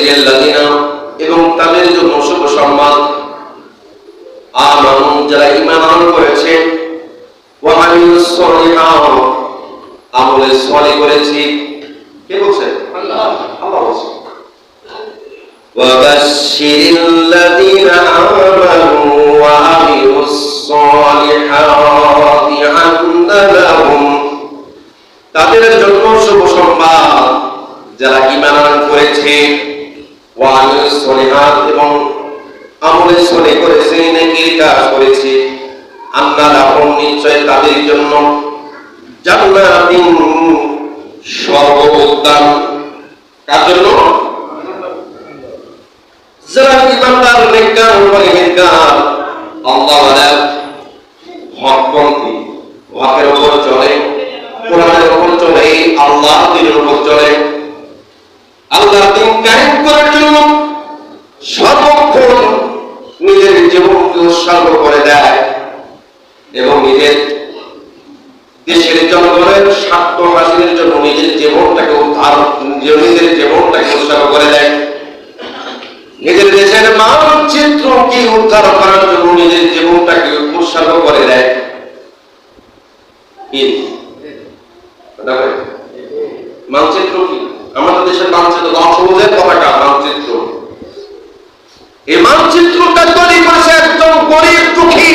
ওয়াবাশশিরিল্লাযিনা এবং তাদের জন্য শুভ সংবাদ আমানু যারা ঈমান করেছে ওয়া আমিলুস সলিহাত আমলে সালেহ করেছে। কে বলছে? আল্লাহ বলছে। ওয়াবাশশিরিল্লাযিনা আমানু ওয়া আমিলুস সলিহাতি আন্না লাহুম তাদের জন্য শুভ সংবাদ যারা ঈমান করেছে ওয়া আমিলুস সলিহাত এবং আমলে সালেহ করেছে, নেকির কাজ করেছে, আন্না লাহুম নিশ্চয় তাদের জন্য জান্নাতিন স্বর্গোদ্যান। কার জন্য? যারা ঈমানদার, নেককার, পরহেজগার, আল্লাহওয়ালা, হকপন্থী, হকের উপর চলে, কোরআনের উপর চলে, আল্লাহর দ্বীনের উপর চলে, আল্লাহর দ্বীন কায়েম করার জন্য সর্বক্ষণ নিজের জীবনকে উৎসর্গ করে দেয় এবং নিজের দেশের জনগণের স্বার্থ হাসিলের জন্য নিজের জীবনটাকে উৎসর্গ করে দেয়, নিজের দেশের মানচিত্রকে উদ্ধার করার জন্য নিজের জীবনটাকে উৎসর্গ করে দেয়। মানচিত্র কি? আমাদের দেশের মানচিত্র সবুজের পতাকা মানচিত্র। এই মানচিত্রটা তৈরি করেছে একজন গরিব দুঃখী।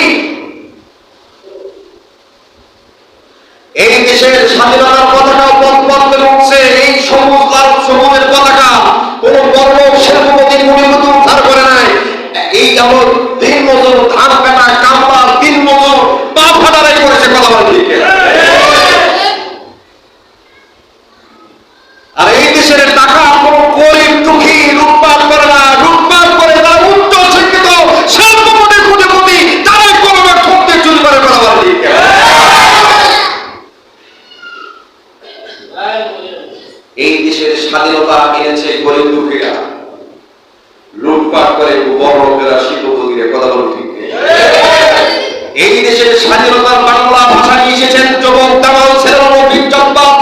এই দেশের স্বাধীনতার পতাকা পথ করে উঠছে, এই সবুজ লাল সবুজের পতাকা কোন বড় শিল্পপতি কোটিপতি উদ্ধার করে নাই। এই আমার দিন মজুর, ধান কাটা, কামলা, দিন মজুর পা ফাটারাই করেছে। কথা বলি। আর এই দেশের টাকা কোন গরিব দুঃখী লুটপাট করে না, লুটপাট করে না উচ্চ শিক্ষিত শিল্পপতি কোটিপতি তারাই করবে, ঠকতে চুরি করে। কথা বলি। এই দেশের স্বাধীনতা এনেছে গরিব দুঃখীরা, লুটপাট করে বড় লোকেরা, শিল্পপতিরা। কথা বলুন ঠিক। এই দেশের স্বাধীনতার বাংলা ভাষা নিয়ে এসেছেন যুবক দামাল ছেলেরা বিজ্ঞাপন।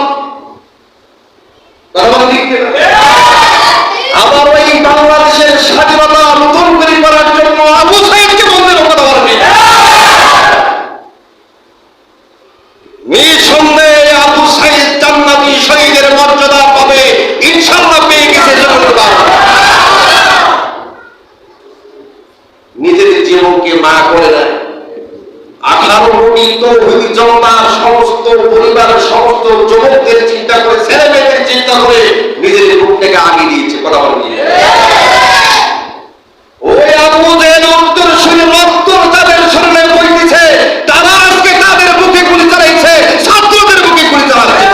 কথা বলুন ঠিক। আবার ওই বাংলাদেশের স্বাধীনতা নতুন করে করার জন্য আবু সাইদকে বললেন। কথা বলবেন নিঃসন্দেহে আবু সাইদ জান্নাতি শহীদের মর্যাদা পাবে, ইনশাআল্লাহ পেয়ে গেছে। নিজের জীবনকে মা করে দেয়। 18 কোটি তৌহিদি জনতার সমস্ত পরিবারের সমস্ত যুবকদের চিন্তা করে, ছেলে মেয়েদের চিন্তা করে নিজের জীবনটাকে আগে দিয়েছে। কথা বলেন। ওই আবু জেহেল উত্তর শুনে রক্ত তাদের শরীরে বইতেছে, তারা আজকে তাদের বুকে গুলি চালাইছে, ছাত্রদের বুকে গুলি চালাচ্ছে।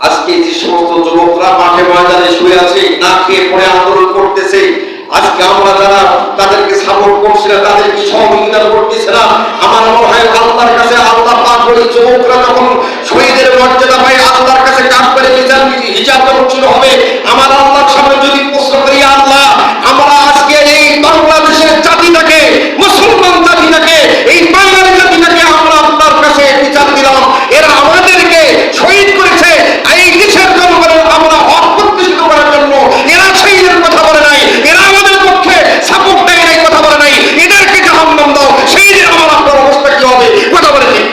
আজকে যে সমস্ত যুবকরা মাঠে ময়দানে শুয়ে আছে, না খেয়ে পড়ে আন্দোলন করতেছে, আজকে আমরা যারা তাদেরকে সাপোর্ট করছি না, তাদেরকে সহযোগিতা করতেছি না, আমার মনে হয় আল্লাহর কাছে আল্লাহ পাক বলে যুবকরা যখন শহীদের মর্যাদা পায় আল্লাহর কাছে কাজ করে হিসাব যখন শুরু হবে, আমার আল্লাহর সামনে যদি প্রশ্ন করি, আল্লাহ আমরা আজকে এই বাংলাদেশের জাতিটাকে, মুসলমান জাতিটাকে, এই বাঙালি জাতিটাকে আমরা আপনার কাছে বিচার দিলাম, এরা আমাদেরকে শহীদ করেছে, এই দেশের জনগণের আমরা হক প্রতিষ্ঠিত করার জন্য এরা শহীদের কথা বলে নাই, এরা আমাদের পক্ষে সাপোর্ট দেয় নাই। কথা বলে নাই, এদেরকে জাহান্নাম দাও। শহীদের আমার আপনার অবস্থা কি হবে? কথা বলে ঠিক।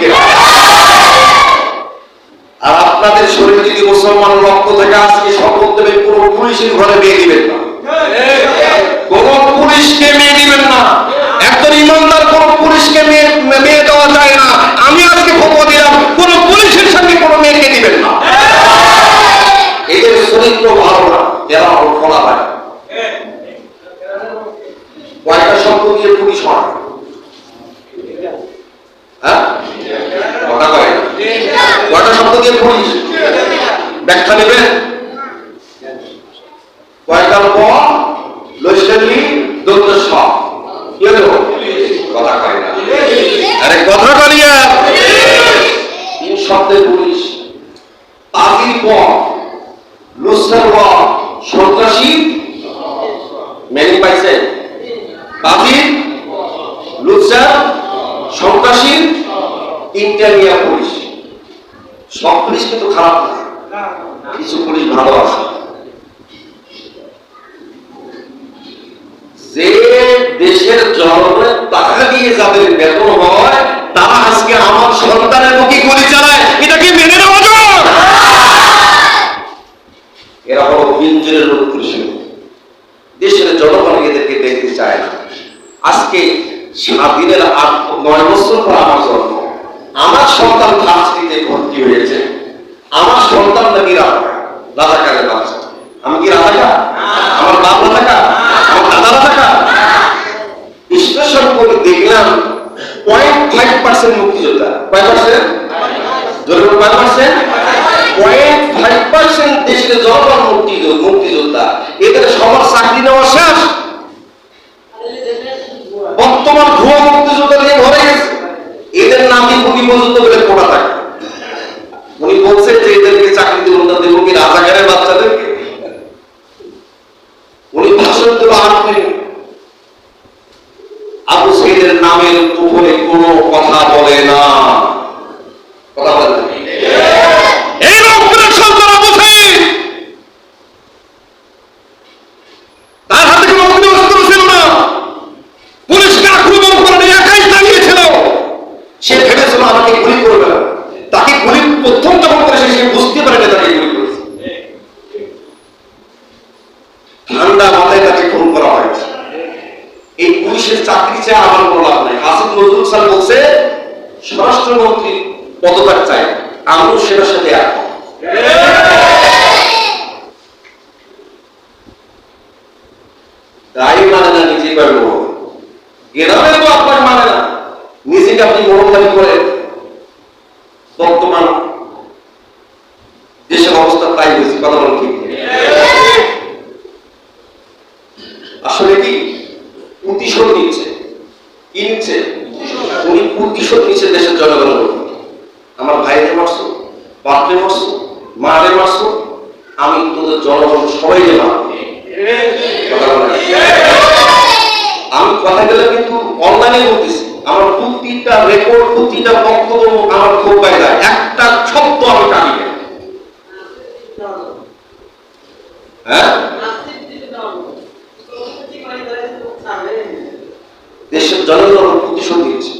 আর আপনাদের শরীরে যদি মুসলমান রক্ত থেকে আজকে শপথ দেবেন, কোন পুলিশের ঘরে বিয়ে দিবেন না, কোন পুলিশকে মেয়ে দিবেন না, একজন ইমানদার কোন পুলিশকে মেয়ে দেওয়া যায় না। আমি আজকে ফতোয়া দিলাম, কোন পুলিশের সঙ্গে কোন মেয়েকে দিবেন না। এদের চরিত্র ভালো না, এরা ফলা হয়। কয়টা শব্দ দিয়ে পুলিশ হয়? হ্যাঁ, কথা কয় না। কয়টা শব্দ দিয়ে পুলিশ? ব্যাখ্যা নেবেন? কয়টার পর লইসেলি দন্ত সব কি হলো? কথা কয় না। আরে কথা করিয়া 3 শব্দের পুলিশ। তাজির পর লুসার পর সন্ত্রাসী মেনি পাইছে। তাজির, লুসার, সন্ত্রাসী ইন্টারিয়া পুলিশ, সব পুলিশ কিন্তু খারাপ না, কিছু পুলিশ ভালো আছে। যে দেশের জনগণের টাকা দিয়ে যাদের বেতন হয় তারা আজকে আমার সন্তানের মুখে গুলি চালায়, এটা কি মেনে নেওয়া যায়? এরা হলো বিঞ্জরের পুলিশ। দেশের জনগণ এদেরকে দেখতে চায় না। আজকে স্বাধীনের 8-9 বছর পর আমার জন্ম, আমার সন্তান ভার্সিটিতে ভর্তি হয়েছে, আমার সন্তান নাকি রাজাকারের বাচ্চা। আমি কি রাজাকার? আমার বাপ রাজাকার? আমার দাদা রাজাকার? বিশ্লেষণ করে দেখলাম 0.5% মুক্তিযোদ্ধা। কয় পার্সেন্ট? ধরুন 5%। 0.5% দেশের জনগণ মুক্তিযোদ্ধা। এদের সবার চাকরি নেওয়া শেষ। বর্তমান ভুয়া মুক্তিযোদ্ধা নিয়ে ভরে গেছে। এদের নামই খুবই পর্যন্ত বলে পড়া থাকে। উনি বলছেন যে এদেরকে চাকরি দেবো না, দেবো কি রাজাকারের বাচ্চাদেরকে? উনি ভাষণ দেবো আপনি আবু সাইদের নামের উপরে কোনো কথা বলে না, কথা বলে না। এই রক্তের সন্তান আবু সাইদ, তার হাতে কোনো অগ্নিঅস্ত্র ছিল না, পুলিশকে আক্রমণ করে একাই চালিয়েছিল। সে ভেবেছিল আমাকে গুলি করবে না, তাকে গুলি প্রথম যখন করেছে সে বুঝতে পারে না তাকে গুলি করেছে। ঠান্ডা মাথায় তাকে খুন করা হয়েছে। এই পুলিশের চাকরি চাই আমার কোনো লাভ নাই। আসিফ নজরুল স্যার বলছে স্বরাষ্ট্রমন্ত্রী পদত্যাগ চাই, আমিও সেটার সাথে একমত। তাই মানে না নিজে কয় মোড়ল, গ্রামে তো আপনার মানে না, নিজেকে আপনি মোড়ল দাবি করেন। বর্তমান দেশের অবস্থা তাই হয়েছে, কথা বলেন ঠিক? আসলে কি প্রতিশোধ নিচ্ছে, কি নিচ্ছে? উনি প্রতিশোধ নিচ্ছে দেশের জনগণের। আমার ভাইরে মারছো, বাপরে মারছো, মারে মারছো, আমি তোদের জনগণ সবাই মারব। আমি কথা গেলে কিন্তু অনলাইনে বলতেছি, আমার প্রতিটা রেকর্ড, প্রতিটা বক্তব্য আমার খুব বাইরে, একটা শব্দ আমি কাটি না। হ্যাঁ, দেশের জনগণ প্রতিশোধ দিচ্ছে।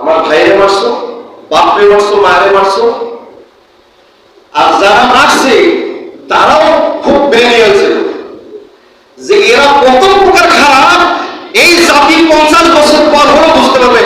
আমার ভাইরে মারছো, বাপরে মারছো, মারে মারছো, আর যারা মারছে তারাও খুব ব্রেনিয়াল ছিল যে এরা কত প্রকার খারাপ। এই জাতি 50 বছর পর হলেও বুঝতে পারবে